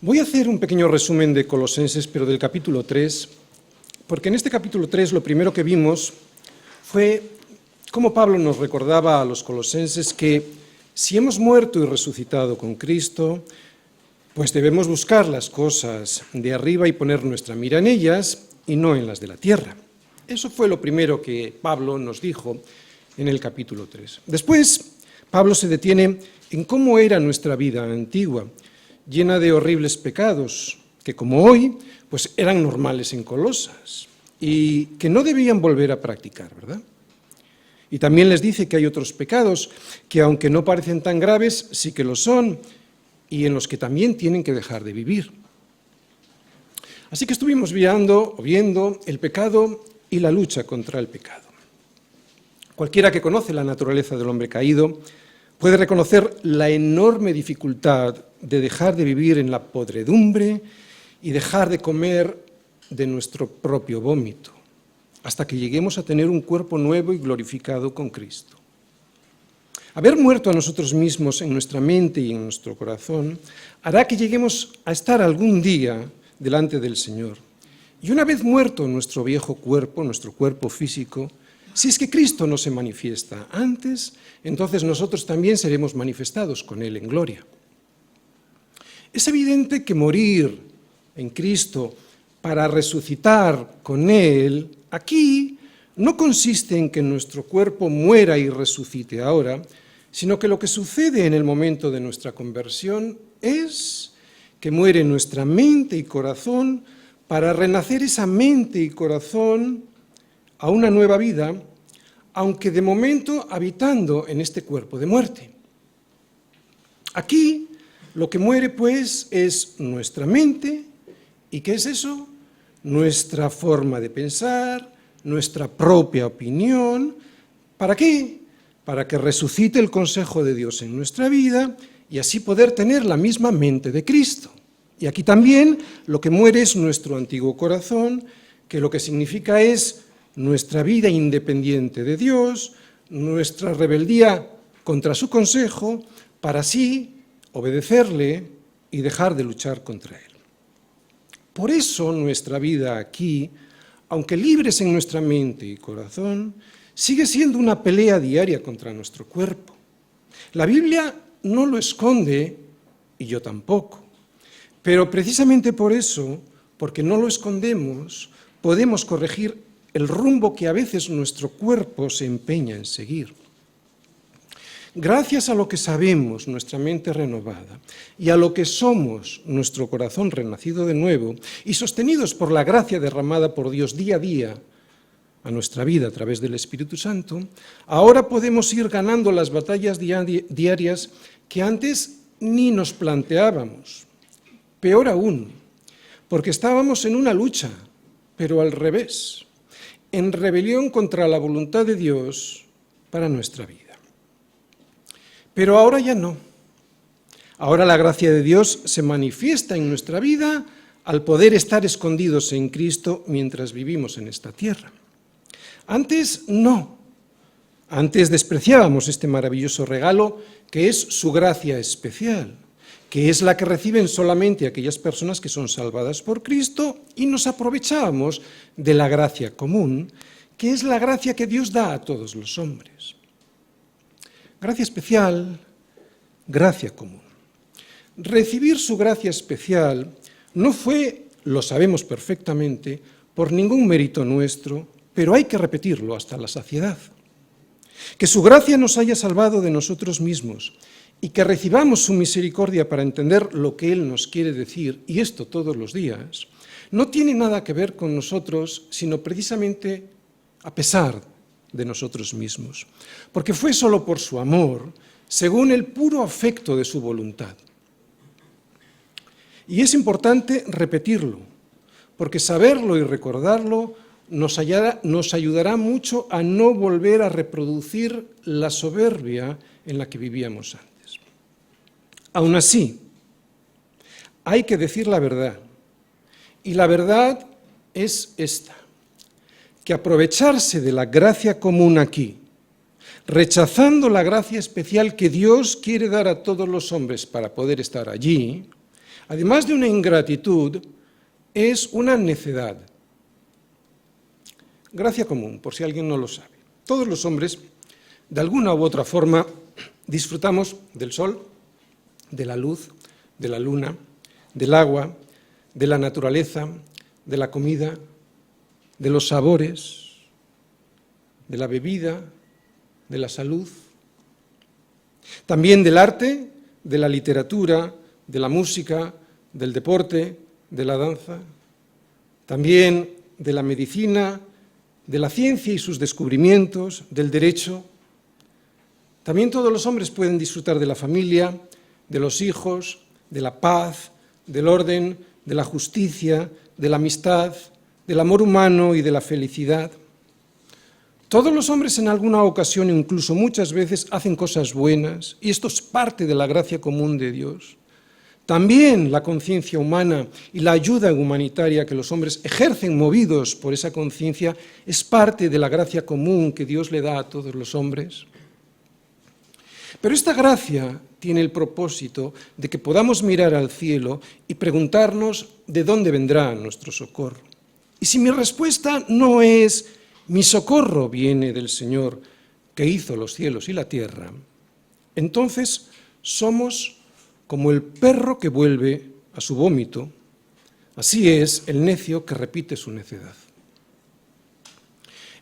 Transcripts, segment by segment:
Voy a hacer un pequeño resumen de Colosenses, pero del capítulo 3, porque en este capítulo 3 lo primero que vimos fue cómo Pablo nos recordaba a los colosenses que si hemos muerto y resucitado con Cristo, pues debemos buscar las cosas de arriba y poner nuestra mira en ellas y no en las de la tierra. Eso fue lo primero que Pablo nos dijo en el capítulo 3. Después, Pablo se detiene en cómo era nuestra vida antigua, llena de horribles pecados, que como hoy, pues eran normales en Colosas y que no debían volver a practicar, ¿verdad? Y también les dice que hay otros pecados que, aunque no parecen tan graves, sí que lo son y en los que también tienen que dejar de vivir. Así que estuvimos viendo el pecado y la lucha contra el pecado. Cualquiera que conoce la naturaleza del hombre caído puede reconocer la enorme dificultad de dejar de vivir en la podredumbre y dejar de comer de nuestro propio vómito, hasta que lleguemos a tener un cuerpo nuevo y glorificado con Cristo. Haber muerto a nosotros mismos en nuestra mente y en nuestro corazón hará que lleguemos a estar algún día delante del Señor. Y una vez muerto nuestro viejo cuerpo, nuestro cuerpo físico, si es que Cristo no se manifiesta antes, entonces nosotros también seremos manifestados con Él en gloria. Es evidente que morir en Cristo para resucitar con Él, aquí no consiste en que nuestro cuerpo muera y resucite ahora, sino que lo que sucede en el momento de nuestra conversión es que muere nuestra mente y corazón para renacer esa mente y corazón a una nueva vida, aunque de momento habitando en este cuerpo de muerte. Aquí lo que muere pues es nuestra mente, ¿y qué es eso? Nuestra forma de pensar, nuestra propia opinión. ¿Para qué? Para que resucite el consejo de Dios en nuestra vida y así poder tener la misma mente de Cristo. Y aquí también lo que muere es nuestro antiguo corazón, que lo que significa es nuestra vida independiente de Dios, nuestra rebeldía contra su consejo, para así obedecerle y dejar de luchar contra él. Por eso nuestra vida aquí, aunque libres en nuestra mente y corazón, sigue siendo una pelea diaria contra nuestro cuerpo. La Biblia no lo esconde, y yo tampoco. Pero precisamente por eso, porque no lo escondemos, podemos corregir el rumbo que a veces nuestro cuerpo se empeña en seguir. Gracias a lo que sabemos, nuestra mente renovada, y a lo que somos, nuestro corazón renacido de nuevo, y sostenidos por la gracia derramada por Dios día a día a nuestra vida a través del Espíritu Santo, ahora podemos ir ganando las batallas diarias que antes ni nos planteábamos. Peor aún, porque estábamos en una lucha, pero al revés, en rebelión contra la voluntad de Dios para nuestra vida. Pero ahora ya no. Ahora la gracia de Dios se manifiesta en nuestra vida al poder estar escondidos en Cristo mientras vivimos en esta tierra. Antes no. Antes despreciábamos este maravilloso regalo que es su gracia especial, que es la que reciben solamente aquellas personas que son salvadas por Cristo, y nos aprovechábamos de la gracia común, que es la gracia que Dios da a todos los hombres. Gracia especial, gracia común. Recibir su gracia especial no fue, lo sabemos perfectamente, por ningún mérito nuestro, pero hay que repetirlo hasta la saciedad. Que su gracia nos haya salvado de nosotros mismos y que recibamos su misericordia para entender lo que Él nos quiere decir, y esto todos los días, no tiene nada que ver con nosotros, sino precisamente a pesar de nosotros mismos, porque fue solo por su amor, según el puro afecto de su voluntad. Y es importante repetirlo, porque saberlo y recordarlo nos ayudará mucho a no volver a reproducir la soberbia en la que vivíamos antes. Aún así, hay que decir la verdad, y la verdad es esta, que aprovecharse de la gracia común aquí, rechazando la gracia especial que Dios quiere dar a todos los hombres para poder estar allí, además de una ingratitud, es una necedad. Gracia común, por si alguien no lo sabe. Todos los hombres, de alguna u otra forma, disfrutamos del sol, de la luz, de la luna, del agua, de la naturaleza, de la comida, de los sabores, de la bebida, de la salud, también del arte, de la literatura, de la música, del deporte, de la danza, también de la medicina, de la ciencia y sus descubrimientos, del derecho. También todos los hombres pueden disfrutar de la familia, de los hijos, de la paz, del orden, de la justicia, de la amistad, del amor humano y de la felicidad. Todos los hombres en alguna ocasión, incluso muchas veces, hacen cosas buenas, y esto es parte de la gracia común de Dios. También la conciencia humana y la ayuda humanitaria que los hombres ejercen movidos por esa conciencia es parte de la gracia común que Dios le da a todos los hombres. Pero esta gracia tiene el propósito de que podamos mirar al cielo y preguntarnos de dónde vendrá nuestro socorro. Y si mi respuesta no es mi socorro viene del Señor que hizo los cielos y la tierra, entonces somos como el perro que vuelve a su vómito, así es el necio que repite su necedad.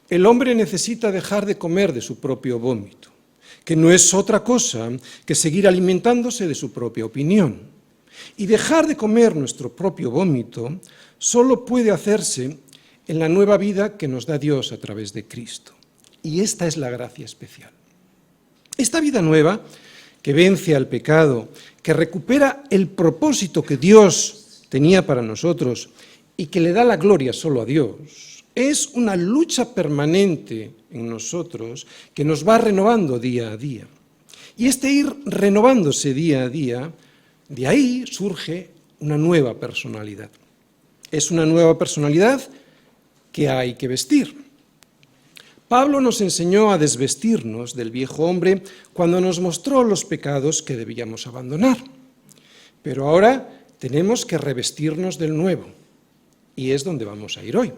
El hombre necesita dejar de comer de su propio vómito, que no es otra cosa que seguir alimentándose de su propia opinión. Y dejar de comer nuestro propio vómito solo puede hacerse en la nueva vida que nos da Dios a través de Cristo. Y esta es la gracia especial. Esta vida nueva, que vence al pecado, que recupera el propósito que Dios tenía para nosotros y que le da la gloria solo a Dios, es una lucha permanente en nosotros que nos va renovando día a día. Y este ir renovándose día a día, de ahí surge una nueva personalidad. Es una nueva personalidad que hay que vestir. Pablo nos enseñó a desvestirnos del viejo hombre cuando nos mostró los pecados que debíamos abandonar. Pero ahora tenemos que revestirnos del nuevo, y es donde vamos a ir hoy.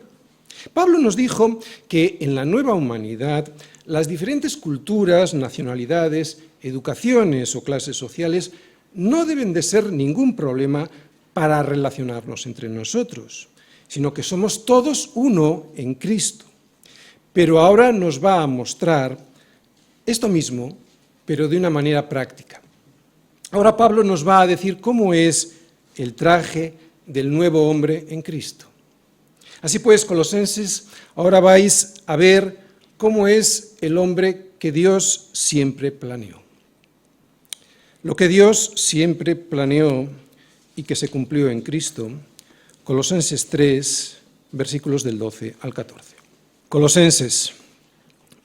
Pablo nos dijo que en la nueva humanidad las diferentes culturas, nacionalidades, educaciones o clases sociales no deben de ser ningún problema para relacionarnos entre nosotros, sino que somos todos uno en Cristo. Pero ahora nos va a mostrar esto mismo, pero de una manera práctica. Ahora Pablo nos va a decir cómo es el traje del nuevo hombre en Cristo. Así pues, colosenses, ahora vais a ver cómo es el hombre que Dios siempre planeó. Lo que Dios siempre planeó y que se cumplió en Cristo, Colosenses 3, versículos del 12 al 14. Colosenses,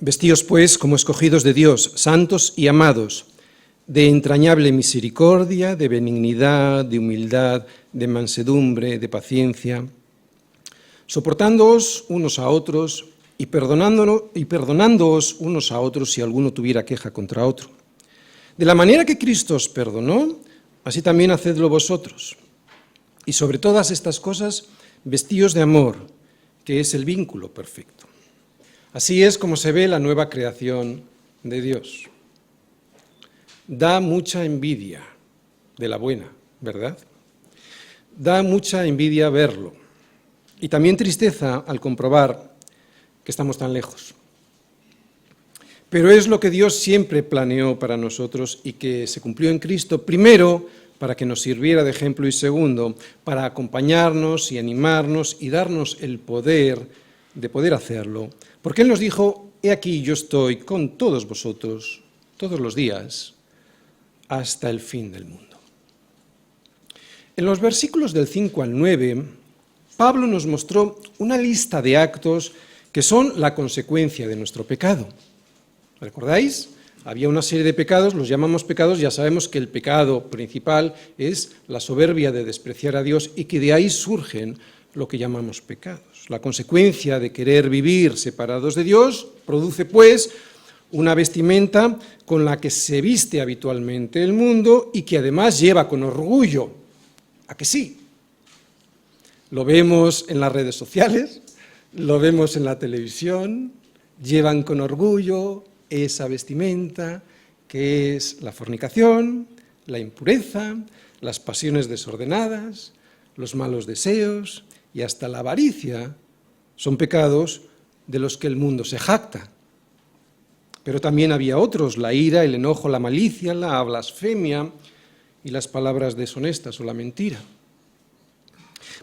vestíos pues como escogidos de Dios, santos y amados, de entrañable misericordia, de benignidad, de humildad, de mansedumbre, de paciencia, soportándoos unos a otros y perdonándoos unos a otros si alguno tuviera queja contra otro. De la manera que Cristo os perdonó, así también hacedlo vosotros. Y sobre todas estas cosas, vestíos de amor, que es el vínculo perfecto. Así es como se ve la nueva creación de Dios. Da mucha envidia de la buena, ¿verdad? Da mucha envidia verlo. Y también tristeza al comprobar que estamos tan lejos. Pero es lo que Dios siempre planeó para nosotros y que se cumplió en Cristo, primero, para que nos sirviera de ejemplo y segundo, para acompañarnos y animarnos y darnos el poder de poder hacerlo. Porque Él nos dijo, he aquí yo estoy con todos vosotros todos los días hasta el fin del mundo. En los versículos del 5 al 9, Pablo nos mostró una lista de actos que son la consecuencia de nuestro pecado. ¿Recordáis? Había una serie de pecados, los llamamos pecados, ya sabemos que el pecado principal es la soberbia de despreciar a Dios y que de ahí surgen lo que llamamos pecados. La consecuencia de querer vivir separados de Dios produce, pues, una vestimenta con la que se viste habitualmente el mundo y que además lleva con orgullo ¿A que sí? Lo vemos en las redes sociales, lo vemos en la televisión, llevan con orgullo esa vestimenta que es la fornicación, la impureza, las pasiones desordenadas, los malos deseos y hasta la avaricia son pecados de los que el mundo se jacta. Pero también había otros, la ira, el enojo, la malicia, la blasfemia y las palabras deshonestas o la mentira.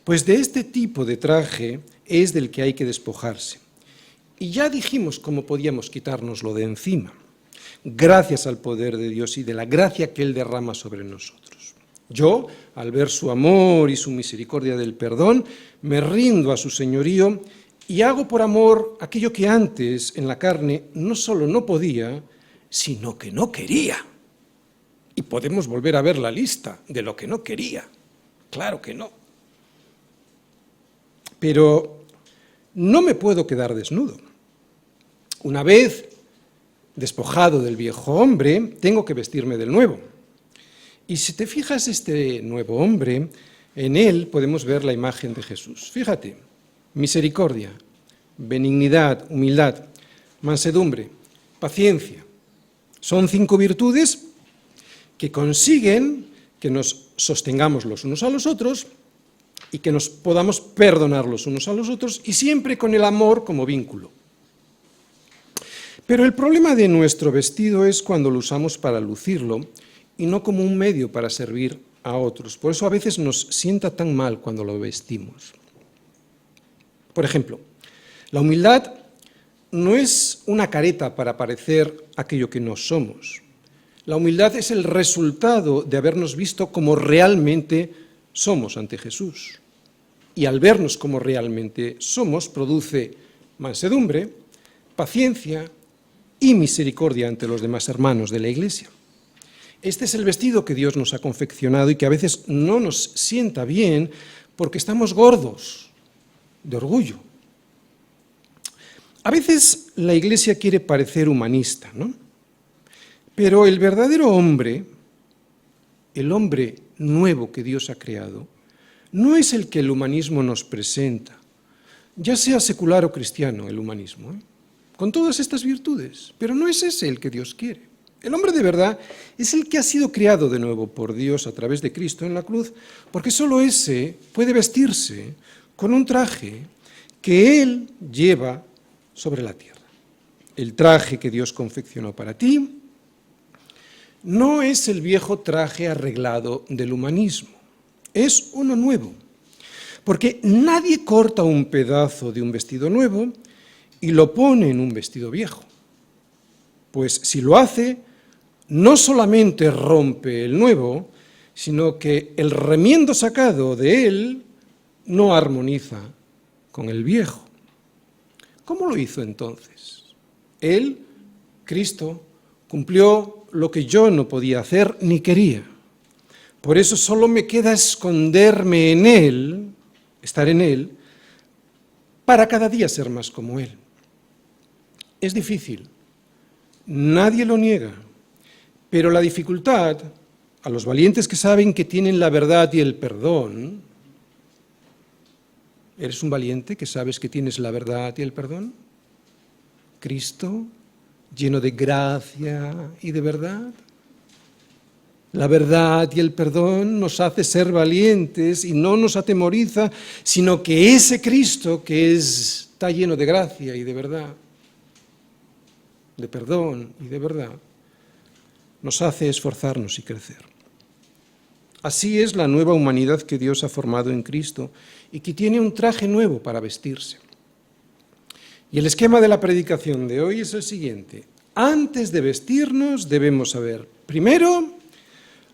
Pues de este tipo de traje es del que hay que despojarse. Y ya dijimos cómo podíamos quitárnoslo de encima, gracias al poder de Dios y de la gracia que Él derrama sobre nosotros. Yo, al ver su amor y su misericordia del perdón, me rindo a su señorío y hago por amor aquello que antes en la carne no solo no podía, sino que no quería. Y podemos volver a ver la lista de lo que no quería. Claro que no. Pero no me puedo quedar desnudo. Una vez despojado del viejo hombre, tengo que vestirme del nuevo. Y si te fijas, este nuevo hombre, en él podemos ver la imagen de Jesús. Fíjate, misericordia, benignidad, humildad, mansedumbre, paciencia. Son 5 virtudes que consiguen que nos sostengamos los unos a los otros y que nos podamos perdonar los unos a los otros, y siempre con el amor como vínculo. Pero el problema de nuestro vestido es cuando lo usamos para lucirlo y no como un medio para servir a otros. Por eso a veces nos sienta tan mal cuando lo vestimos. Por ejemplo, la humildad no es una careta para parecer aquello que no somos. La humildad es el resultado de habernos visto como realmente somos ante Jesús. Y al vernos como realmente somos, produce mansedumbre, paciencia y misericordia ante los demás hermanos de la Iglesia. Este es el vestido que Dios nos ha confeccionado y que a veces no nos sienta bien porque estamos gordos de orgullo. A veces la Iglesia quiere parecer humanista, ¿no? Pero el verdadero hombre, el hombre nuevo que Dios ha creado, no es el que el humanismo nos presenta, ya sea secular o cristiano el humanismo, con todas estas virtudes, pero no es ese el que Dios quiere. El hombre de verdad es el que ha sido creado de nuevo por Dios a través de Cristo en la cruz, porque solo ese puede vestirse con un traje que Él lleva sobre la tierra. El traje que Dios confeccionó para ti no es el viejo traje arreglado del humanismo, es uno nuevo, porque nadie corta un pedazo de un vestido nuevo y lo pone en un vestido viejo. Pues si lo hace, no solamente rompe el nuevo, sino que el remiendo sacado de él no armoniza con el viejo. ¿Cómo lo hizo entonces? Él, Cristo, cumplió lo que yo no podía hacer ni quería. Por eso solo me queda esconderme en Él, estar en Él, para cada día ser más como Él. Es difícil, nadie lo niega, pero la dificultad, a los valientes que saben que tienen la verdad y el perdón, ¿eres un valiente que sabes que tienes la verdad y el perdón? Cristo, lleno de gracia y de verdad. La verdad y el perdón nos hace ser valientes y no nos atemoriza, sino que ese Cristo que está lleno de gracia y de verdad, de perdón y de verdad, nos hace esforzarnos y crecer. Así es la nueva humanidad que Dios ha formado en Cristo y que tiene un traje nuevo para vestirse. Y el esquema de la predicación de hoy es el siguiente. Antes de vestirnos debemos saber, primero,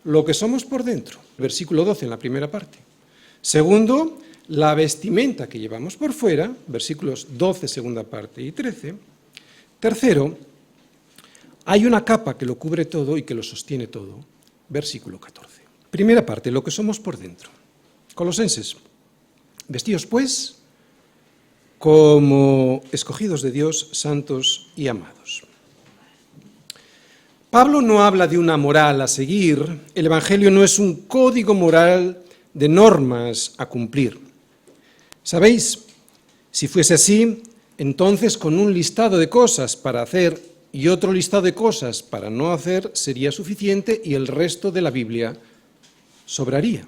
lo que somos por dentro, versículo 12 en la primera parte. Segundo, la vestimenta que llevamos por fuera, versículos 12, segunda parte y 13. Tercero, hay una capa que lo cubre todo y que lo sostiene todo, versículo 14. Primera parte, lo que somos por dentro. Colosenses, vestidos pues como escogidos de Dios, santos y amados. Pablo no habla de una moral a seguir, el Evangelio no es un código moral de normas a cumplir. ¿Sabéis? Si fuese así, entonces con un listado de cosas para hacer y otro listado de cosas para no hacer sería suficiente y el resto de la Biblia sobraría.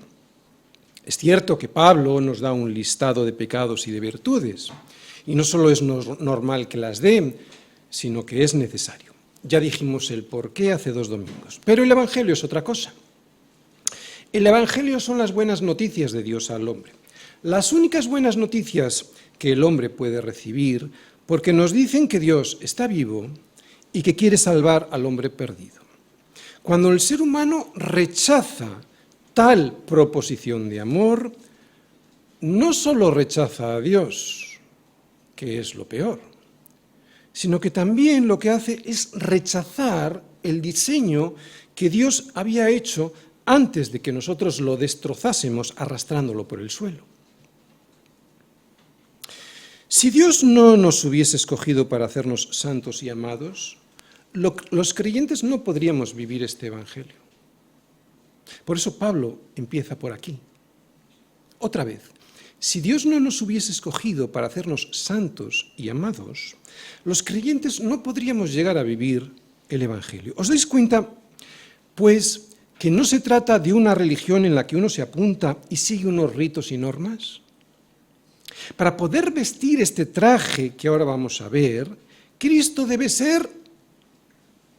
Es cierto que Pablo nos da un listado de pecados y de virtudes, y no solo es normal que las dé, sino que es necesario. Ya dijimos el porqué hace 2 domingos. Pero el Evangelio es otra cosa. El Evangelio son las buenas noticias de Dios al hombre. Las únicas buenas noticias que el hombre puede recibir, porque nos dicen que Dios está vivo y que quiere salvar al hombre perdido. Cuando el ser humano rechaza tal proposición de amor, no solo rechaza a Dios, que es lo peor, sino que también lo que hace es rechazar el diseño que Dios había hecho antes de que nosotros lo destrozásemos arrastrándolo por el suelo. Si Dios no nos hubiese escogido para hacernos santos y amados, los creyentes no podríamos vivir este Evangelio. Por eso Pablo empieza por aquí. Otra vez, si Dios no nos hubiese escogido para hacernos santos y amados, los creyentes no podríamos llegar a vivir el Evangelio. ¿Os dais cuenta, pues, que no se trata de una religión en la que uno se apunta y sigue unos ritos y normas? Para poder vestir este traje que ahora vamos a ver, Cristo debe ser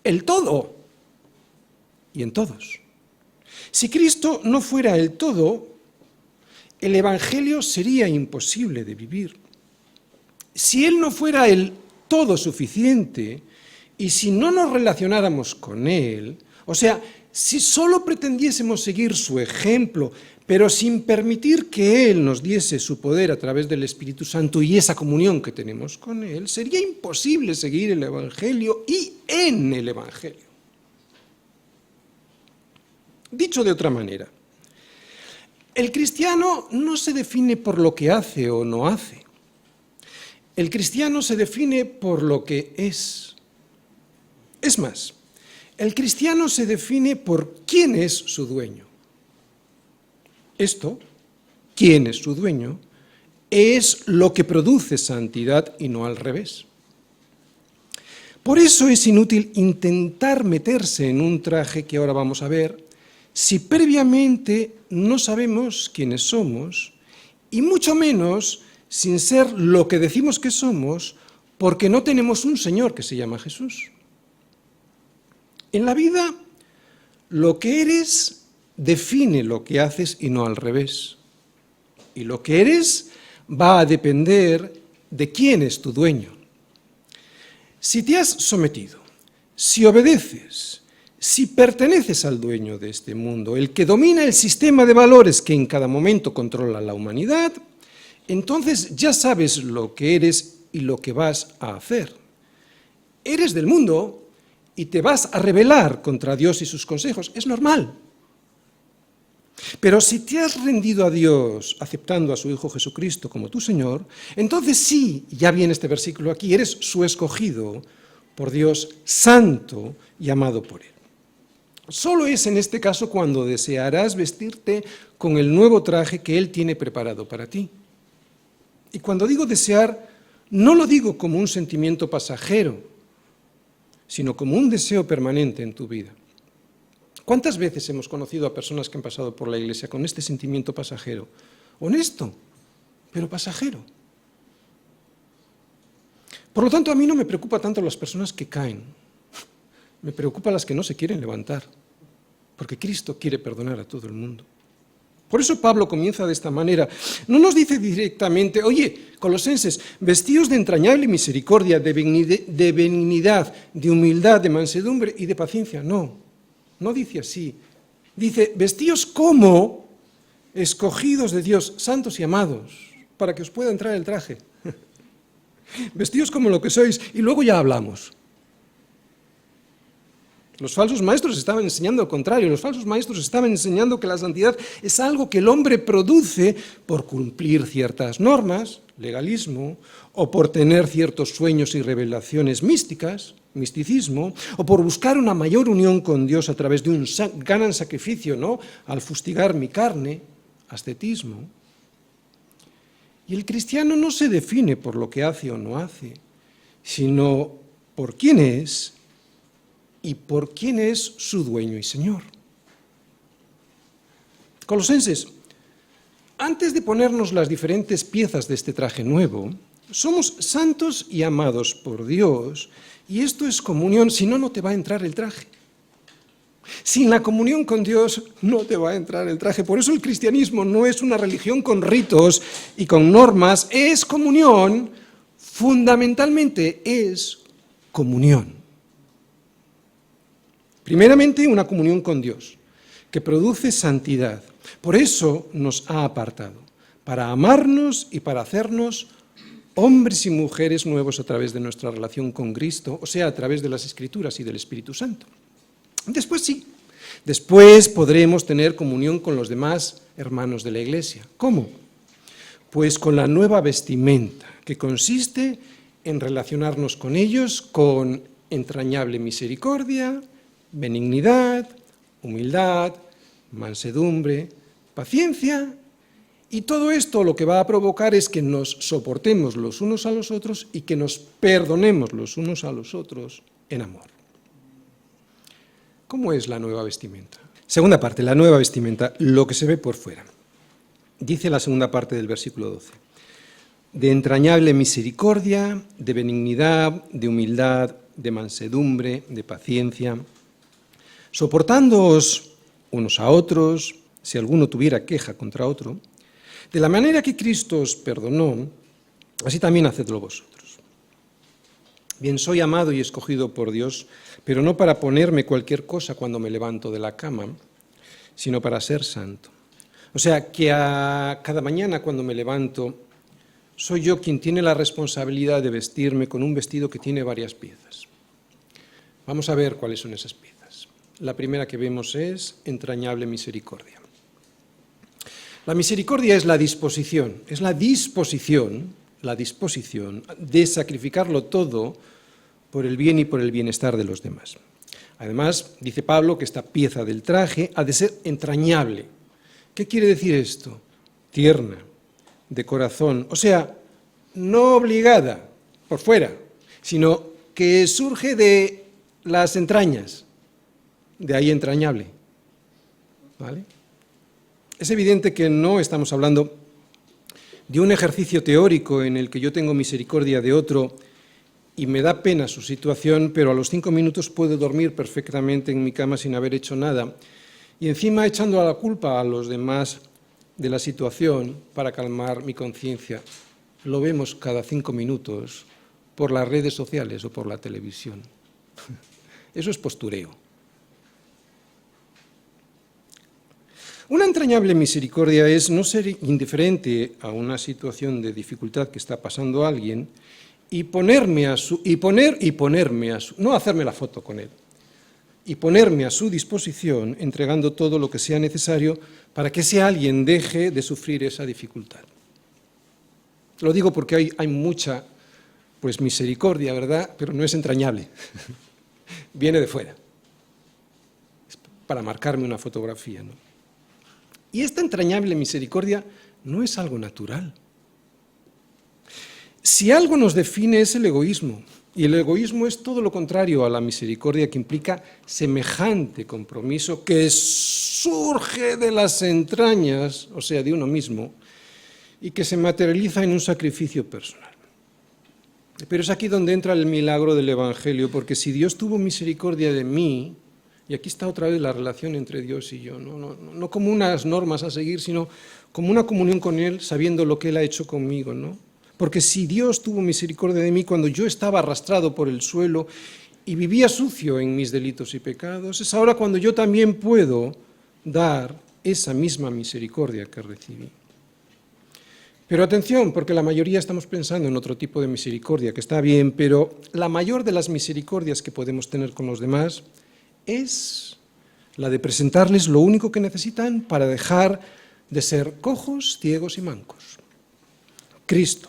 el todo y en todos. Si Cristo no fuera el todo, el Evangelio sería imposible de vivir. Si Él no fuera el todo suficiente y si no nos relacionáramos con Él, o sea, si solo pretendiésemos seguir su ejemplo, pero sin permitir que Él nos diese su poder a través del Espíritu Santo y esa comunión que tenemos con Él, sería imposible seguir el Evangelio y en el Evangelio. Dicho de otra manera, el cristiano no se define por lo que hace o no hace. El cristiano se define por lo que es. Es más, el cristiano se define por quién es su dueño. Esto, quién es su dueño, es lo que produce santidad y no al revés. Por eso es inútil intentar meterse en un traje que ahora vamos a ver, si previamente no sabemos quiénes somos, y mucho menos sin ser lo que decimos que somos, porque no tenemos un Señor que se llama Jesús. En la vida, lo que eres define lo que haces y no al revés. Y lo que eres va a depender de quién es tu dueño. Si te has sometido, si obedeces, si perteneces al dueño de este mundo, el que domina el sistema de valores que en cada momento controla la humanidad, entonces ya sabes lo que eres y lo que vas a hacer. Eres del mundo y te vas a rebelar contra Dios y sus consejos. Es normal. Pero si te has rendido a Dios aceptando a su Hijo Jesucristo como tu Señor, entonces sí, ya viene este versículo aquí, eres su escogido por Dios, santo y amado por Él. Solo es en este caso cuando desearás vestirte con el nuevo traje que Él tiene preparado para ti. Y cuando digo desear, no lo digo como un sentimiento pasajero, sino como un deseo permanente en tu vida. ¿Cuántas veces hemos conocido a personas que han pasado por la iglesia con este sentimiento pasajero? Honesto, pero pasajero. Por lo tanto, a mí no me preocupa tanto las personas que caen, me preocupan las que no se quieren levantar, porque Cristo quiere perdonar a todo el mundo. Por eso Pablo comienza de esta manera. No nos dice directamente, oye, colosenses, vestíos de entrañable misericordia, de benignidad, de humildad, de mansedumbre y de paciencia. No, no dice así. Dice, vestíos como escogidos de Dios, santos y amados, para que os pueda entrar el traje. Vestíos como lo que sois, y luego ya hablamos. Los falsos maestros estaban enseñando lo contrario, los falsos maestros estaban enseñando que la santidad es algo que el hombre produce por cumplir ciertas normas, legalismo, o por tener ciertos sueños y revelaciones místicas, misticismo, o por buscar una mayor unión con Dios a través de un gran sacrificio, ¿no?, al fustigar mi carne, ascetismo. Y el cristiano no se define por lo que hace o no hace, sino por quién es y por quién es su dueño y Señor. Colosenses, antes de ponernos las diferentes piezas de este traje nuevo, somos santos y amados por Dios, y esto es comunión, si no, no te va a entrar el traje. Sin la comunión con Dios no te va a entrar el traje. Por eso el cristianismo no es una religión con ritos y con normas, es comunión, fundamentalmente es comunión. Primeramente, una comunión con Dios, que produce santidad. Por eso nos ha apartado, para amarnos y para hacernos hombres y mujeres nuevos a través de nuestra relación con Cristo, o sea, a través de las Escrituras y del Espíritu Santo. Después sí, después podremos tener comunión con los demás hermanos de la Iglesia. ¿Cómo? Pues con la nueva vestimenta, que consiste en relacionarnos con ellos con entrañable misericordia, benignidad, humildad, mansedumbre, paciencia, y todo esto lo que va a provocar es que nos soportemos los unos a los otros y que nos perdonemos los unos a los otros en amor. ¿Cómo es la nueva vestimenta? Segunda parte, la nueva vestimenta, lo que se ve por fuera. Dice la segunda parte del versículo 12. De entrañable misericordia, de benignidad, de humildad, de mansedumbre, de paciencia, soportándoos unos a otros, si alguno tuviera queja contra otro, de la manera que Cristo os perdonó, así también hacedlo vosotros. Bien, soy amado y escogido por Dios, pero no para ponerme cualquier cosa cuando me levanto de la cama, sino para ser santo. O sea, que cada mañana cuando me levanto, soy yo quien tiene la responsabilidad de vestirme con un vestido que tiene varias piezas. Vamos a ver cuáles son esas piezas. La primera que vemos es entrañable misericordia. La misericordia es la disposición de sacrificarlo todo por el bien y por el bienestar de los demás. Además, dice Pablo que esta pieza del traje ha de ser entrañable. ¿Qué quiere decir esto? Tierna, de corazón, o sea, no obligada por fuera, sino que surge de las entrañas, de ahí entrañable. ¿Vale? Es evidente que no estamos hablando de un ejercicio teórico en el que yo tengo misericordia de otro y me da pena su situación, pero a los 5 minutos puedo dormir perfectamente en mi cama sin haber hecho nada, y encima echando a la culpa a los demás de la situación para calmar mi conciencia. Lo vemos cada 5 minutos por las redes sociales o por la televisión. Eso es postureo. Una entrañable misericordia es no ser indiferente a una situación de dificultad que está pasando a alguien y no hacerme la foto con él, y ponerme a su disposición entregando todo lo que sea necesario para que ese alguien deje de sufrir esa dificultad. Lo digo porque hay mucha misericordia, ¿verdad? Pero no es entrañable. Viene de fuera. Es para marcarme una fotografía, ¿no? Y esta entrañable misericordia no es algo natural. Si algo nos define es el egoísmo, y el egoísmo es todo lo contrario a la misericordia, que implica semejante compromiso que surge de las entrañas, o sea, de uno mismo, y que se materializa en un sacrificio personal. Pero es aquí donde entra el milagro del Evangelio, porque si Dios tuvo misericordia de mí, y aquí está otra vez la relación entre Dios y yo, no como unas normas a seguir, sino como una comunión con Él, sabiendo lo que Él ha hecho conmigo, ¿no? Porque si Dios tuvo misericordia de mí cuando yo estaba arrastrado por el suelo y vivía sucio en mis delitos y pecados, es ahora cuando yo también puedo dar esa misma misericordia que recibí. Pero atención, porque la mayoría estamos pensando en otro tipo de misericordia, que está bien, pero la mayor de las misericordias que podemos tener con los demás es la de presentarles lo único que necesitan para dejar de ser cojos, ciegos y mancos. Cristo.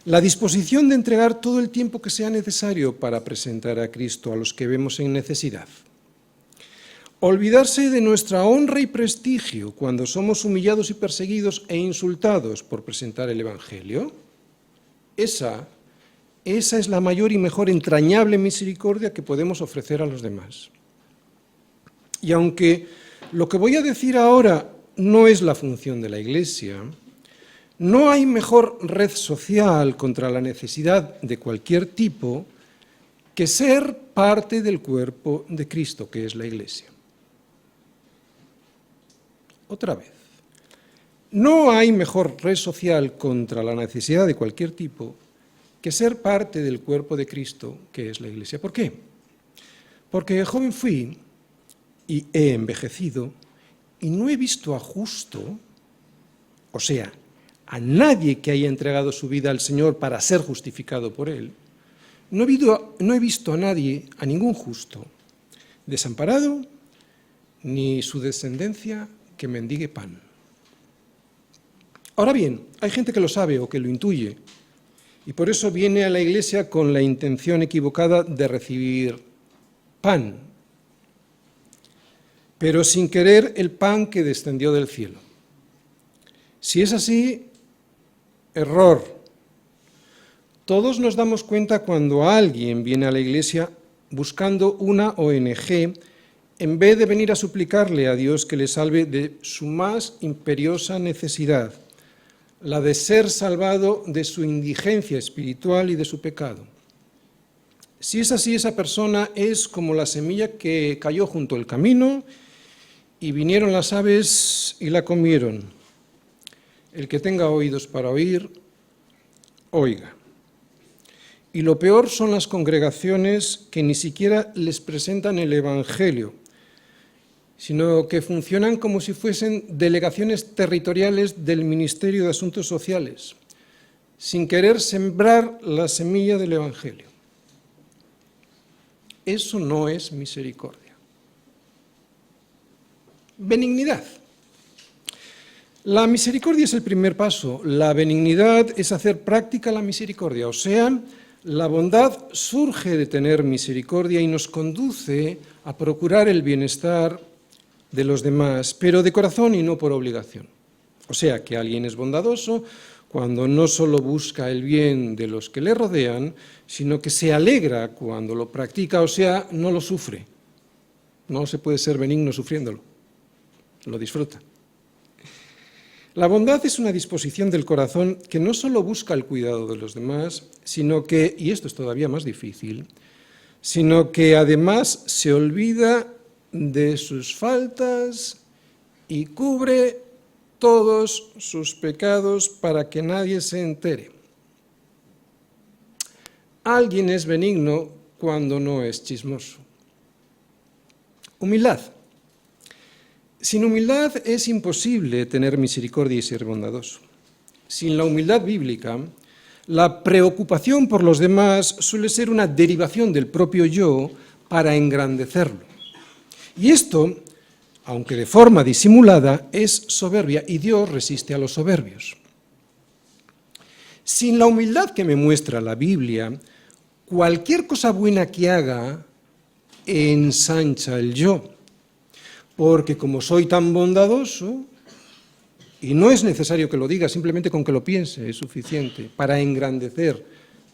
La disposición de entregar todo el tiempo que sea necesario para presentar a Cristo a los que vemos en necesidad. Olvidarse de nuestra honra y prestigio cuando somos humillados y perseguidos e insultados por presentar el Evangelio. Esa es la mayor y mejor entrañable misericordia que podemos ofrecer a los demás. Y aunque lo que voy a decir ahora no es la función de la Iglesia, no hay mejor red social contra la necesidad de cualquier tipo que ser parte del cuerpo de Cristo, que es la Iglesia. Otra vez, no hay mejor red social contra la necesidad de cualquier tipo que ser parte del cuerpo de Cristo, que es la Iglesia. ¿Por qué? Porque joven fui y he envejecido y no he visto a justo, o sea, a nadie que haya entregado su vida al Señor para ser justificado por Él, no he visto a nadie, a ningún justo, desamparado, ni su descendencia que mendigue pan. Ahora bien, hay gente que lo sabe o que lo intuye, y por eso viene a la Iglesia con la intención equivocada de recibir pan, pero sin querer el pan que descendió del cielo. Si es así, error. Todos nos damos cuenta cuando alguien viene a la Iglesia buscando una ONG en vez de venir a suplicarle a Dios que le salve de su más imperiosa necesidad, la de ser salvado de su indigencia espiritual y de su pecado. Si es así, esa persona es como la semilla que cayó junto al camino y vinieron las aves y la comieron. El que tenga oídos para oír, oiga. Y lo peor son las congregaciones que ni siquiera les presentan el Evangelio, sino que funcionan como si fuesen delegaciones territoriales del Ministerio de Asuntos Sociales, sin querer sembrar la semilla del Evangelio. Eso no es misericordia. Benignidad. La misericordia es el primer paso. La benignidad es hacer práctica la misericordia, o sea, la bondad surge de tener misericordia y nos conduce a procurar el bienestar de los demás, pero de corazón y no por obligación. O sea, que alguien es bondadoso cuando no solo busca el bien de los que le rodean, sino que se alegra cuando lo practica, o sea, no lo sufre. No se puede ser benigno sufriéndolo, lo disfruta. La bondad es una disposición del corazón que no solo busca el cuidado de los demás, sino que, y esto es todavía más difícil, sino que además se olvida de sus faltas y cubre todos sus pecados para que nadie se entere. Alguien es benigno cuando no es chismoso. Humildad. Sin humildad es imposible tener misericordia y ser bondadoso. Sin la humildad bíblica, la preocupación por los demás suele ser una derivación del propio yo para engrandecerlo. Y esto, aunque de forma disimulada, es soberbia y Dios resiste a los soberbios. Sin la humildad que me muestra la Biblia, cualquier cosa buena que haga ensancha el yo. Porque como soy tan bondadoso, y no es necesario que lo diga, simplemente con que lo piense es suficiente para engrandecer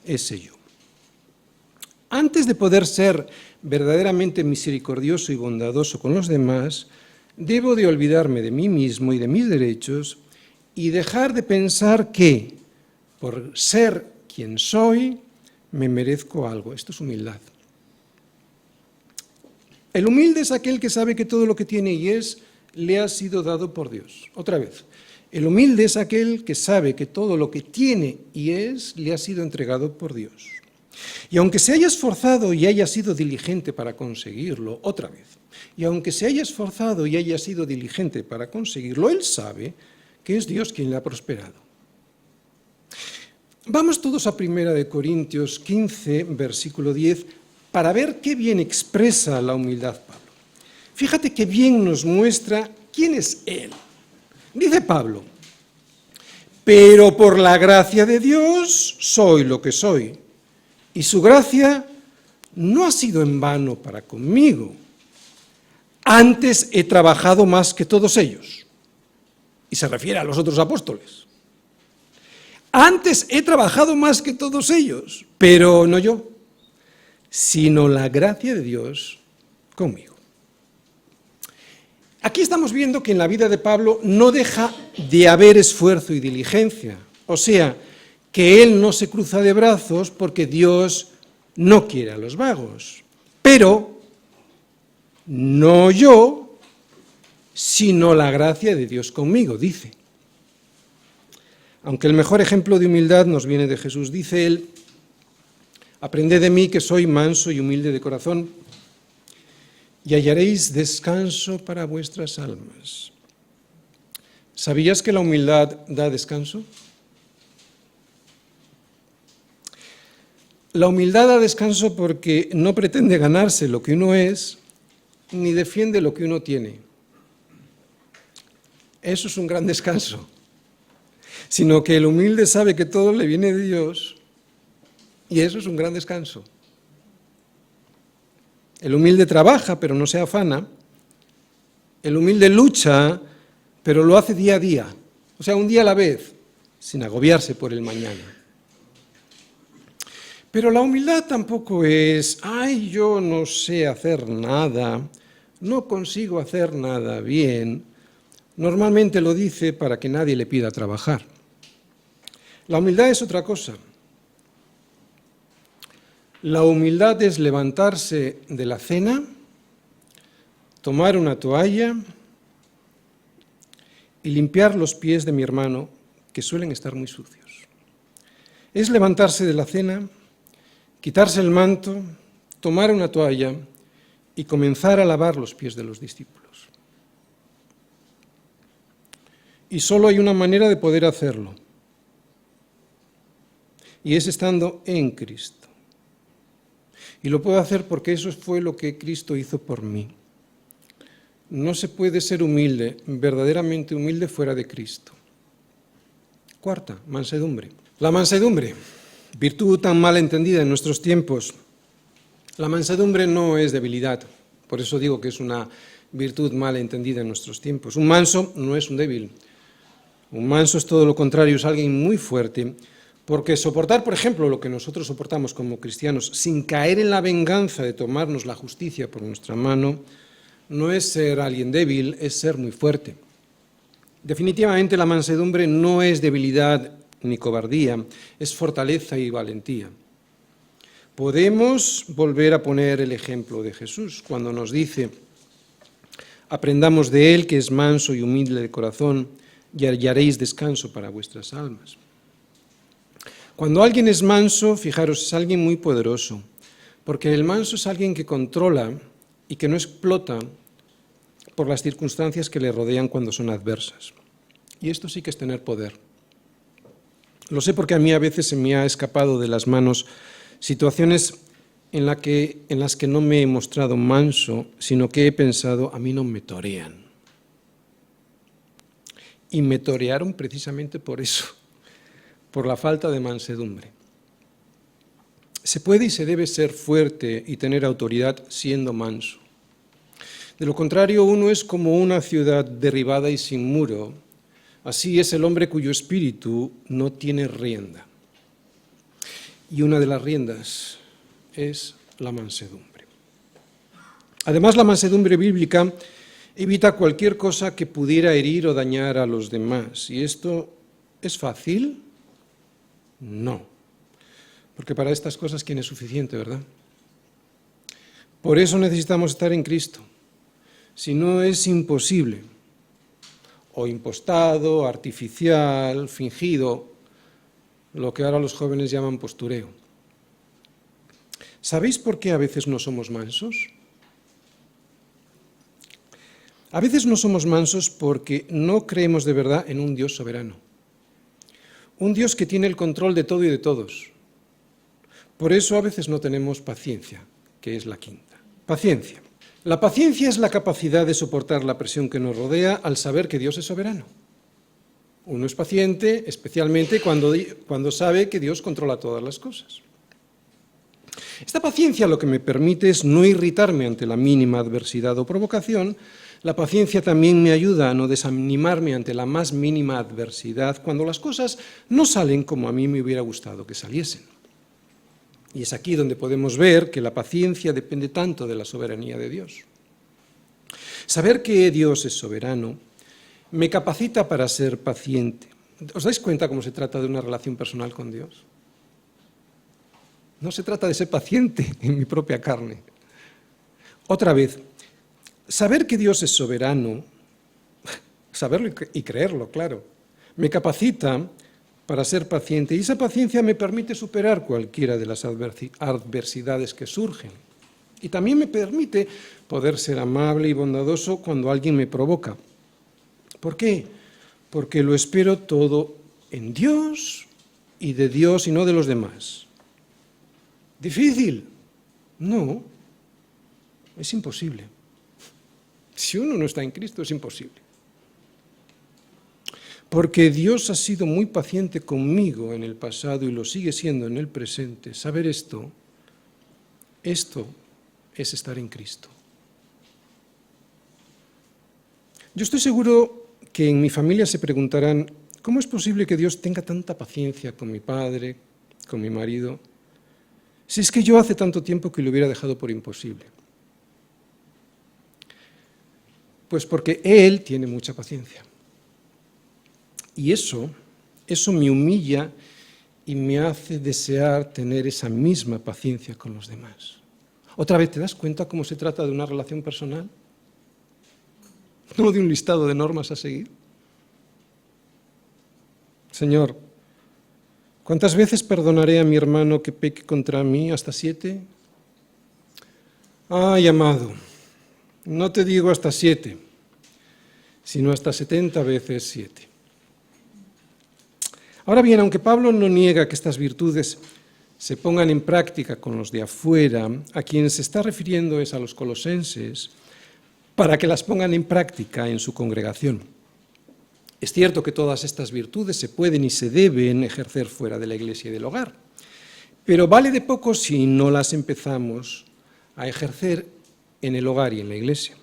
ese yo. Antes de poder ser verdaderamente misericordioso y bondadoso con los demás, debo de olvidarme de mí mismo y de mis derechos y dejar de pensar que, por ser quien soy, me merezco algo. Esto es humildad. El humilde es aquel que sabe que todo lo que tiene y es, le ha sido dado por Dios. Otra vez, el humilde es aquel que sabe que todo lo que tiene y es, le ha sido entregado por Dios. Y aunque se haya esforzado y haya sido diligente para conseguirlo, otra vez, y aunque se haya esforzado y haya sido diligente para conseguirlo, él sabe que es Dios quien le ha prosperado. Vamos todos a 1 Corintios 15, versículo 10, para ver qué bien expresa la humildad Pablo. Fíjate qué bien nos muestra quién es él. Dice Pablo, pero por la gracia de Dios soy lo que soy, y su gracia no ha sido en vano para conmigo. antes he trabajado más que todos ellos. Y se refiere a los otros apóstoles. Antes he trabajado más que todos ellos, pero no yo, sino la gracia de Dios conmigo. Aquí estamos viendo que en la vida de Pablo no deja de haber esfuerzo y diligencia, o sea, que él no se cruza de brazos porque Dios no quiere a los vagos, pero no yo, sino la gracia de Dios conmigo, dice. Aunque el mejor ejemplo de humildad nos viene de Jesús, dice él: aprended de mí que soy manso y humilde de corazón, y hallaréis descanso para vuestras almas. ¿Sabías que la humildad da descanso? La humildad da descanso porque no pretende ganarse lo que uno es, ni defiende lo que uno tiene. Eso es un gran descanso. Sino que el humilde sabe que todo le viene de Dios, y eso es un gran descanso. El humilde trabaja, pero no se afana. El humilde lucha, pero lo hace día a día, o sea, un día a la vez, sin agobiarse por el mañana. Pero la humildad tampoco es: ay, yo no sé hacer nada, no consigo hacer nada bien. Normalmente lo dice para que nadie le pida trabajar. La humildad es otra cosa. La humildad es levantarse de la cena, tomar una toalla y limpiar los pies de mi hermano, que suelen estar muy sucios. Es levantarse de la cena, quitarse el manto, tomar una toalla y comenzar a lavar los pies de los discípulos. Y solo hay una manera de poder hacerlo, y es estando en Cristo. Y lo puedo hacer porque eso fue lo que Cristo hizo por mí. No se puede ser humilde, verdaderamente humilde, fuera de Cristo. Cuarta, mansedumbre. La mansedumbre, virtud tan mal entendida en nuestros tiempos. La mansedumbre no es debilidad, por eso digo que es una virtud mal entendida en nuestros tiempos. Un manso no es un débil. Un manso es todo lo contrario, es alguien muy fuerte. Porque soportar, por ejemplo, lo que nosotros soportamos como cristianos, sin caer en la venganza de tomarnos la justicia por nuestra mano, no es ser alguien débil, es ser muy fuerte. Definitivamente la mansedumbre no es debilidad ni cobardía, es fortaleza y valentía. Podemos volver a poner el ejemplo de Jesús cuando nos dice: aprendamos de él, que es manso y humilde de corazón, y hallaréis descanso para vuestras almas. Cuando alguien es manso, fijaros, es alguien muy poderoso, porque el manso es alguien que controla y que no explota por las circunstancias que le rodean cuando son adversas. Y esto sí que es tener poder. Lo sé porque a mí a veces se me ha escapado de las manos situaciones en las que no me he mostrado manso, sino que he pensado: a mí no me torean. Y me torearon precisamente por eso, por la falta de mansedumbre. Se puede y se debe ser fuerte y tener autoridad siendo manso. De lo contrario, uno es como una ciudad derribada y sin muro. Así es el hombre cuyo espíritu no tiene rienda. Y una de las riendas es la mansedumbre. Además, la mansedumbre bíblica evita cualquier cosa que pudiera herir o dañar a los demás. ¿Y esto es fácil? No, porque para estas cosas ¿quién es suficiente, verdad? Por eso necesitamos estar en Cristo. Si no, es imposible, o impostado, artificial, fingido, lo que ahora los jóvenes llaman postureo. ¿Sabéis por qué a veces no somos mansos? A veces no somos mansos porque no creemos de verdad en un Dios soberano. Un Dios que tiene el control de todo y de todos. Por eso a veces no tenemos paciencia, que es la quinta. Paciencia. La paciencia es la capacidad de soportar la presión que nos rodea al saber que Dios es soberano. Uno es paciente, especialmente cuando sabe que Dios controla todas las cosas. Esta paciencia lo que me permite es no irritarme ante la mínima adversidad o provocación. La paciencia también me ayuda a no desanimarme ante la más mínima adversidad cuando las cosas no salen como a mí me hubiera gustado que saliesen. Y es aquí donde podemos ver que la paciencia depende tanto de la soberanía de Dios. Saber que Dios es soberano me capacita para ser paciente. ¿Os dais cuenta cómo se trata de una relación personal con Dios? No se trata de ser paciente en mi propia carne. Otra vez, saber que Dios es soberano, saberlo y creerlo, claro, me capacita para ser paciente y esa paciencia me permite superar cualquiera de las adversidades que surgen. Y también me permite poder ser amable y bondadoso cuando alguien me provoca. ¿Por qué? Porque lo espero todo en Dios y de Dios y no de los demás. ¿Difícil? No, es imposible. Si uno no está en Cristo es imposible. Porque Dios ha sido muy paciente conmigo en el pasado y lo sigue siendo en el presente. Saber esto es estar en Cristo. Yo estoy seguro que en mi familia se preguntarán, ¿cómo es posible que Dios tenga tanta paciencia con mi padre, con mi marido? Si es que yo hace tanto tiempo que lo hubiera dejado por imposible. Pues porque Él tiene mucha paciencia. Y eso me humilla y me hace desear tener esa misma paciencia con los demás. Otra vez, ¿te das cuenta cómo se trata de una relación personal? No de un listado de normas a seguir. Señor, ¿cuántas veces perdonaré a mi hermano que peque contra mí? ¿Hasta 7? Ay, amado, no te digo hasta 7, sino hasta 70 veces 7. Ahora bien, aunque Pablo no niega que estas virtudes se pongan en práctica con los de afuera, a quien se está refiriendo es a los colosenses, para que las pongan en práctica en su congregación. Es cierto que todas estas virtudes se pueden y se deben ejercer fuera de la iglesia y del hogar, pero vale de poco si no las empezamos a ejercer en el hogar y en la iglesia.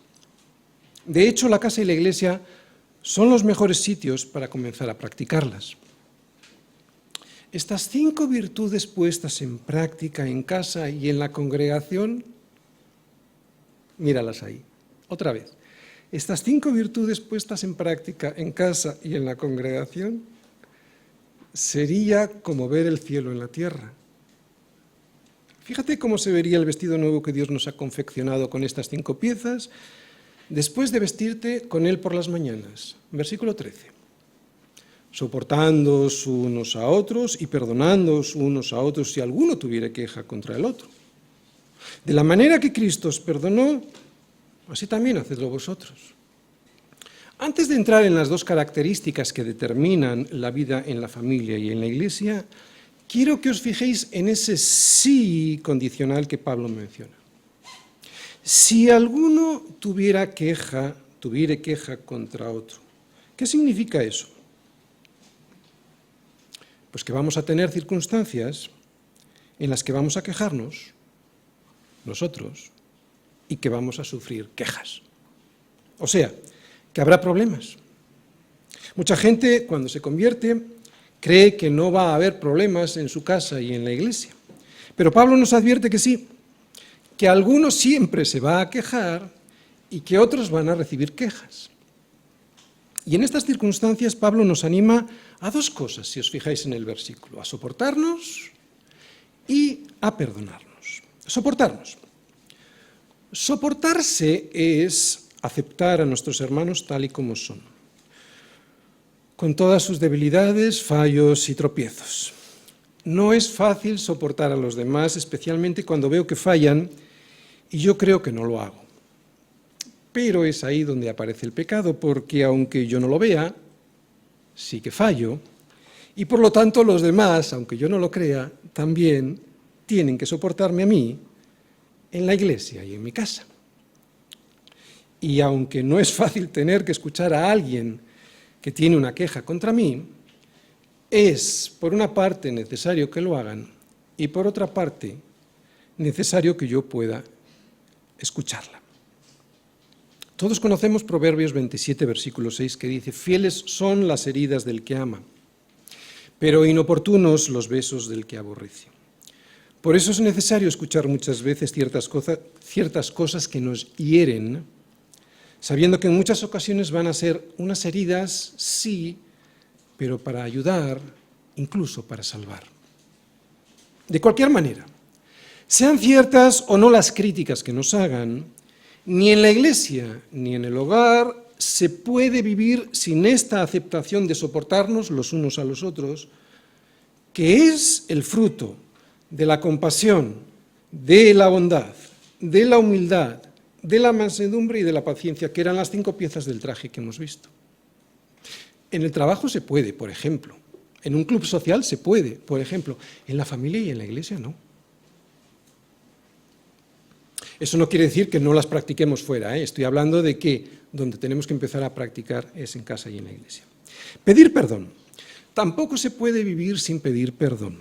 De hecho, la casa y la iglesia son los mejores sitios para comenzar a practicarlas. Estas 5 virtudes puestas en práctica en casa y en la congregación, míralas ahí, otra vez. Estas 5 virtudes puestas en práctica en casa y en la congregación sería como ver el cielo en la tierra. Fíjate cómo se vería el vestido nuevo que Dios nos ha confeccionado con estas 5 piezas después de vestirte con él por las mañanas. Versículo 13. Soportándoos unos a otros y perdonándoos unos a otros si alguno tuviera queja contra el otro. De la manera que Cristo os perdonó, así también hacedlo vosotros. Antes de entrar en las 2 características que determinan la vida en la familia y en la iglesia, quiero que os fijéis en ese sí condicional que Pablo menciona. Si alguno tuviera queja contra otro, ¿qué significa eso? Pues que vamos a tener circunstancias en las que vamos a quejarnos nosotros y que vamos a sufrir quejas. O sea, que habrá problemas. Mucha gente, cuando se convierte, cree que no va a haber problemas en su casa y en la iglesia. Pero Pablo nos advierte que sí, que alguno siempre se va a quejar y que otros van a recibir quejas. Y en estas circunstancias Pablo nos anima a 2 cosas, si os fijáis en el versículo, a soportarnos y a perdonarnos. Soportarnos. Soportarse es aceptar a nuestros hermanos tal y como son, con todas sus debilidades, fallos y tropiezos. No es fácil soportar a los demás, especialmente cuando veo que fallan y yo creo que no lo hago. Pero es ahí donde aparece el pecado, porque aunque yo no lo vea, sí que fallo, y por lo tanto los demás, aunque yo no lo crea, también tienen que soportarme a mí en la iglesia y en mi casa. Y aunque no es fácil tener que escuchar a alguien que tiene una queja contra mí, es por una parte necesario que lo hagan y por otra parte necesario que yo pueda escucharla. Todos conocemos Proverbios 27, versículo 6, que dice: fieles son las heridas del que ama, pero inoportunos los besos del que aborrece. Por eso es necesario escuchar muchas veces ciertas cosas que nos hieren, sabiendo que en muchas ocasiones van a ser unas heridas, sí, pero para ayudar, incluso para salvar. De cualquier manera, sean ciertas o no las críticas que nos hagan, ni en la iglesia ni en el hogar se puede vivir sin esta aceptación de soportarnos los unos a los otros, que es el fruto de la compasión, de la bondad, de la humildad, de la mansedumbre y de la paciencia, que eran las 5 piezas del traje que hemos visto. En el trabajo se puede, por ejemplo. En un club social se puede, por ejemplo. En la familia y en la iglesia no. Eso no quiere decir que no las practiquemos fuera, ¿eh? Estoy hablando de que donde tenemos que empezar a practicar es en casa y en la iglesia. Pedir perdón. Tampoco se puede vivir sin pedir perdón.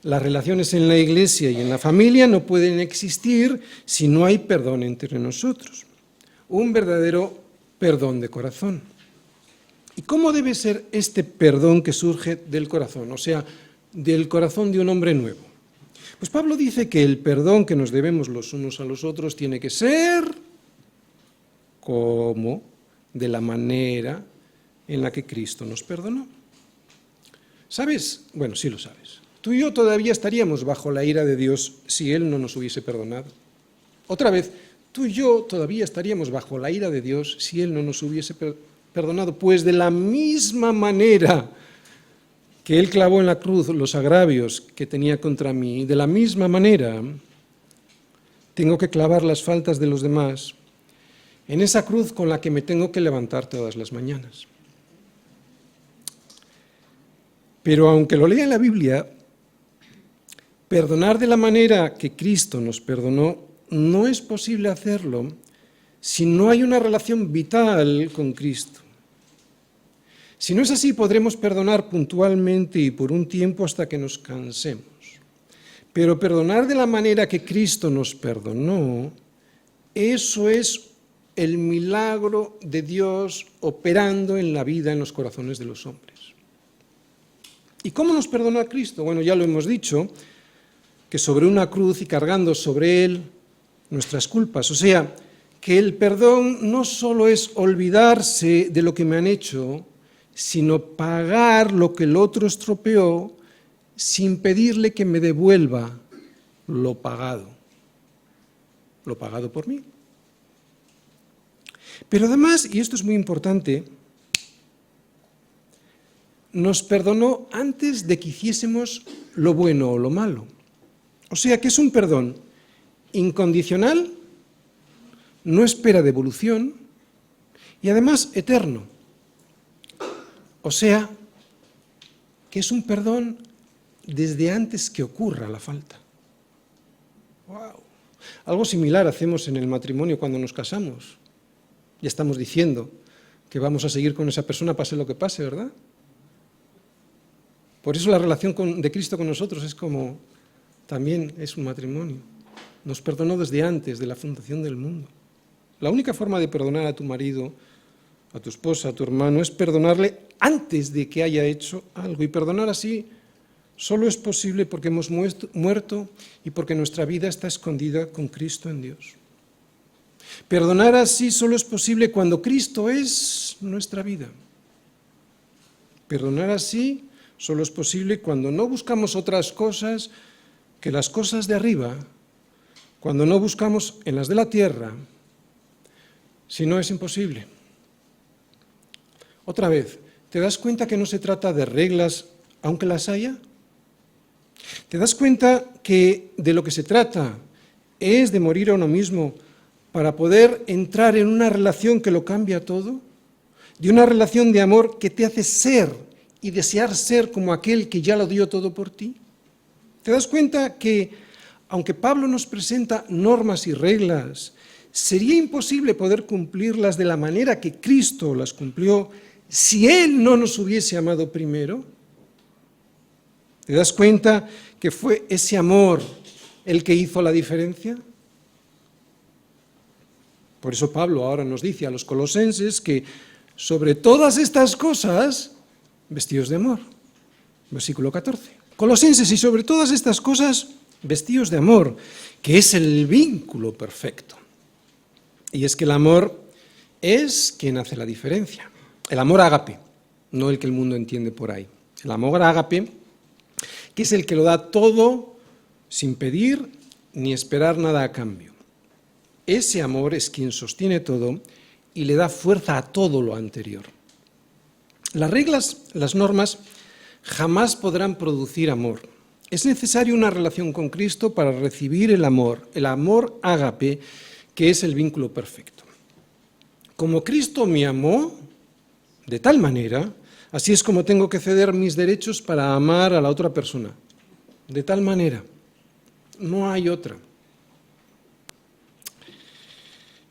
Las relaciones en la iglesia y en la familia no pueden existir si no hay perdón entre nosotros. Un verdadero perdón de corazón. ¿Y cómo debe ser este perdón que surge del corazón? O sea, del corazón de un hombre nuevo. Pues Pablo dice que el perdón que nos debemos los unos a los otros tiene que ser como de la manera en la que Cristo nos perdonó. ¿Sabes? Bueno, sí lo sabes. Tú y yo todavía estaríamos bajo la ira de Dios si Él no nos hubiese perdonado. Otra vez, tú y yo todavía estaríamos bajo la ira de Dios si Él no nos hubiese perdonado. Pues de la misma manera que Él clavó en la cruz los agravios que tenía contra mí, de la misma manera tengo que clavar las faltas de los demás en esa cruz con la que me tengo que levantar todas las mañanas. Pero aunque lo lea en la Biblia, perdonar de la manera que Cristo nos perdonó no es posible hacerlo si no hay una relación vital con Cristo. Si no es así, podremos perdonar puntualmente y por un tiempo hasta que nos cansemos. Pero perdonar de la manera que Cristo nos perdonó, eso es el milagro de Dios operando en la vida, en los corazones de los hombres. ¿Y cómo nos perdonó a Cristo? Bueno, ya lo hemos dicho, que sobre una cruz y cargando sobre Él nuestras culpas. O sea, que el perdón no solo es olvidarse de lo que me han hecho, sino pagar lo que el otro estropeó sin pedirle que me devuelva lo pagado por mí. Pero además, y esto es muy importante, nos perdonó antes de que hiciésemos lo bueno o lo malo. O sea que es un perdón incondicional, no espera devolución y además eterno. O sea que es un perdón desde antes que ocurra la falta. ¡Wow! Algo similar hacemos en el matrimonio cuando nos casamos. Ya estamos diciendo que vamos a seguir con esa persona pase lo que pase, ¿verdad? Por eso la relación de Cristo con nosotros es como, también es un matrimonio. Nos perdonó desde antes de la fundación del mundo. La única forma de perdonar a tu marido, a tu esposa, a tu hermano, es perdonarle antes de que haya hecho algo. Y perdonar así solo es posible porque hemos muerto y porque nuestra vida está escondida con Cristo en Dios. Perdonar así solo es posible cuando Cristo es nuestra vida. Perdonar así solo es posible cuando no buscamos otras cosas que las cosas de arriba, cuando no buscamos en las de la tierra, si no es imposible. Otra vez, ¿te das cuenta que no se trata de reglas, aunque las haya? ¿Te das cuenta que de lo que se trata es de morir a uno mismo para poder entrar en una relación que lo cambia todo? De una relación de amor que te hace ser y desear ser como aquel que ya lo dio todo por ti. ¿Te das cuenta que, aunque Pablo nos presenta normas y reglas, sería imposible poder cumplirlas de la manera que Cristo las cumplió si Él no nos hubiese amado primero? ¿Te das cuenta que fue ese amor el que hizo la diferencia? Por eso Pablo ahora nos dice a los colosenses que sobre todas estas cosas, vestíos de amor. Versículo 14. Colosenses, y sobre todas estas cosas, vestíos de amor, que es el vínculo perfecto. Y es que el amor es quien hace la diferencia. El amor ágape, no el que el mundo entiende por ahí. El amor ágape, que es el que lo da todo sin pedir ni esperar nada a cambio. Ese amor es quien sostiene todo y le da fuerza a todo lo anterior. Las reglas, las normas, jamás podrán producir amor. Es necesaria una relación con Cristo para recibir el amor ágape, que es el vínculo perfecto. Como Cristo me amó de tal manera, así es como tengo que ceder mis derechos para amar a la otra persona. De tal manera. No hay otra.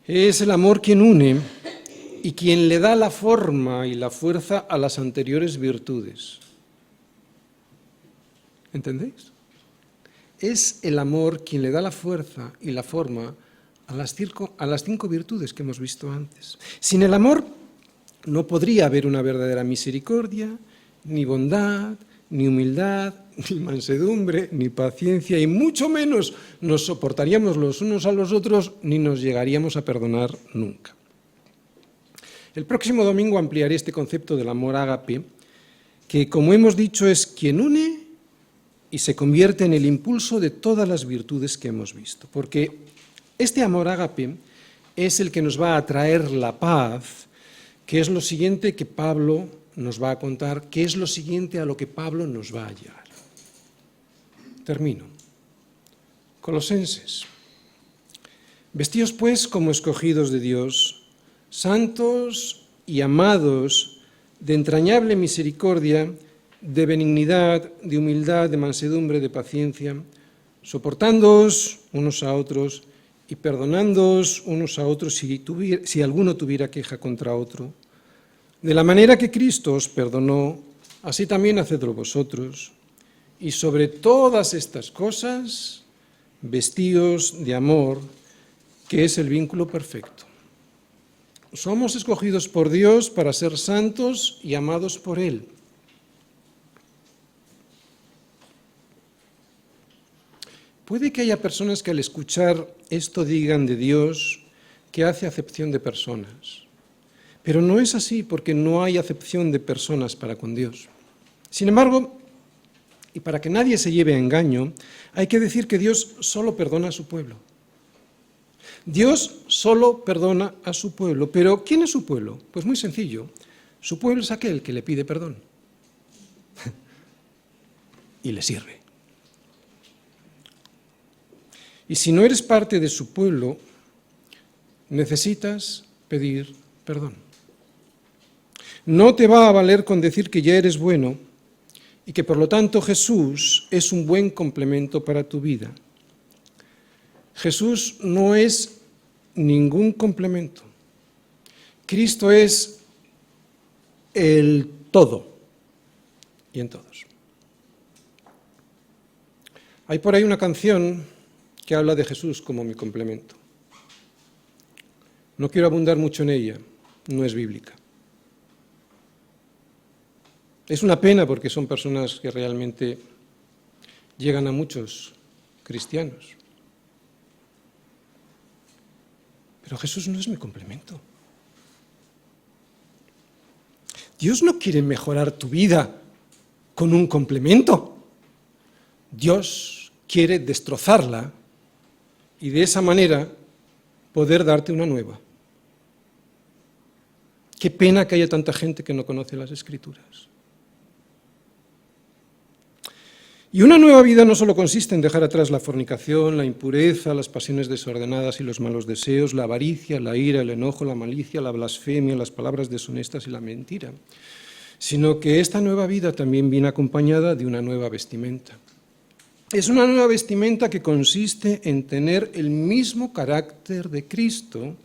Es el amor quien une y quien le da la forma y la fuerza a las anteriores virtudes. ¿Entendéis? Es el amor quien le da la fuerza y la forma a las 5 virtudes que hemos visto antes. Sin el amor no podría haber una verdadera misericordia, ni bondad, ni humildad, ni mansedumbre, ni paciencia, y mucho menos nos soportaríamos los unos a los otros, ni nos llegaríamos a perdonar nunca. El próximo domingo ampliaré este concepto del amor ágape, que, como hemos dicho, es quien une y se convierte en el impulso de todas las virtudes que hemos visto. Porque este amor ágape es el que nos va a traer la paz, que es lo siguiente que Pablo nos va a contar, que es lo siguiente a lo que Pablo nos va a llevar. Termino. Colosenses. Vestíos pues como escogidos de Dios, santos y amados, de entrañable misericordia, de benignidad, de humildad, de mansedumbre, de paciencia, soportándoos unos a otros y perdonándoos unos a otros si alguno tuviera queja contra otro. De la manera que Cristo os perdonó, así también hacedlo vosotros. Y sobre todas estas cosas, vestíos de amor, que es el vínculo perfecto. Somos escogidos por Dios para ser santos y amados por Él. Puede que haya personas que al escuchar esto digan de Dios que hace acepción de personas, pero no es así porque no hay acepción de personas para con Dios. Sin embargo, y para que nadie se lleve a engaño, hay que decir que Dios solo perdona a su pueblo. Dios solo perdona a su pueblo, pero ¿quién es su pueblo? Pues muy sencillo, su pueblo es aquel que le pide perdón y le sirve. Y si no eres parte de su pueblo, necesitas pedir perdón. No te va a valer con decir que ya eres bueno y que por lo tanto Jesús es un buen complemento para tu vida. Jesús no es ningún complemento. Cristo es el todo y en todos. Hay por ahí una canción que habla de Jesús como mi complemento. No quiero abundar mucho en ella, no es bíblica. Es una pena porque son personas que realmente llegan a muchos cristianos. Pero Jesús no es mi complemento. Dios no quiere mejorar tu vida con un complemento. Dios quiere destrozarla y de esa manera poder darte una nueva. Qué pena que haya tanta gente que no conoce las Escrituras. Y una nueva vida no solo consiste en dejar atrás la fornicación, la impureza, las pasiones desordenadas y los malos deseos, la avaricia, la ira, el enojo, la malicia, la blasfemia, las palabras deshonestas y la mentira, sino que esta nueva vida también viene acompañada de una nueva vestimenta. Es una nueva vestimenta que consiste en tener el mismo carácter de Cristo,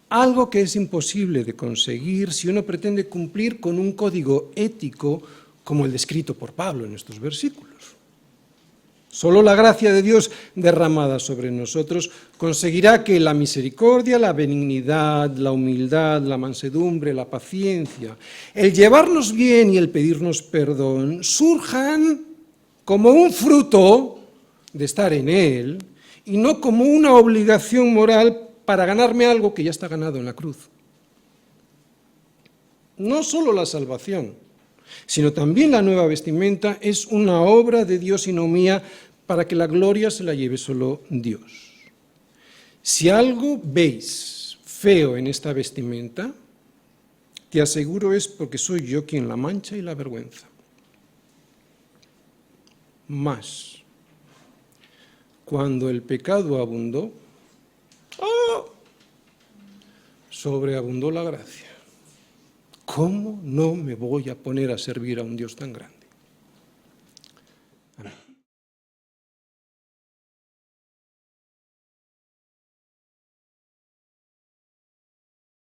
algo que es imposible de conseguir si uno pretende cumplir con un código ético como el descrito por Pablo en estos versículos. Solo la gracia de Dios derramada sobre nosotros conseguirá que la misericordia, la benignidad, la humildad, la mansedumbre, la paciencia, el llevarnos bien y el pedirnos perdón surjan como un fruto de estar en Él y no como una obligación moral para ganarme algo que ya está ganado en la cruz. No solo la salvación, sino también la nueva vestimenta es una obra de Dios y no mía para que la gloria se la lleve solo Dios. Si algo veis feo en esta vestimenta, te aseguro es porque soy yo quien la mancha y la avergüenza. Mas, cuando el pecado abundó, sobreabundó la gracia. ¿Cómo no me voy a poner a servir a un Dios tan grande?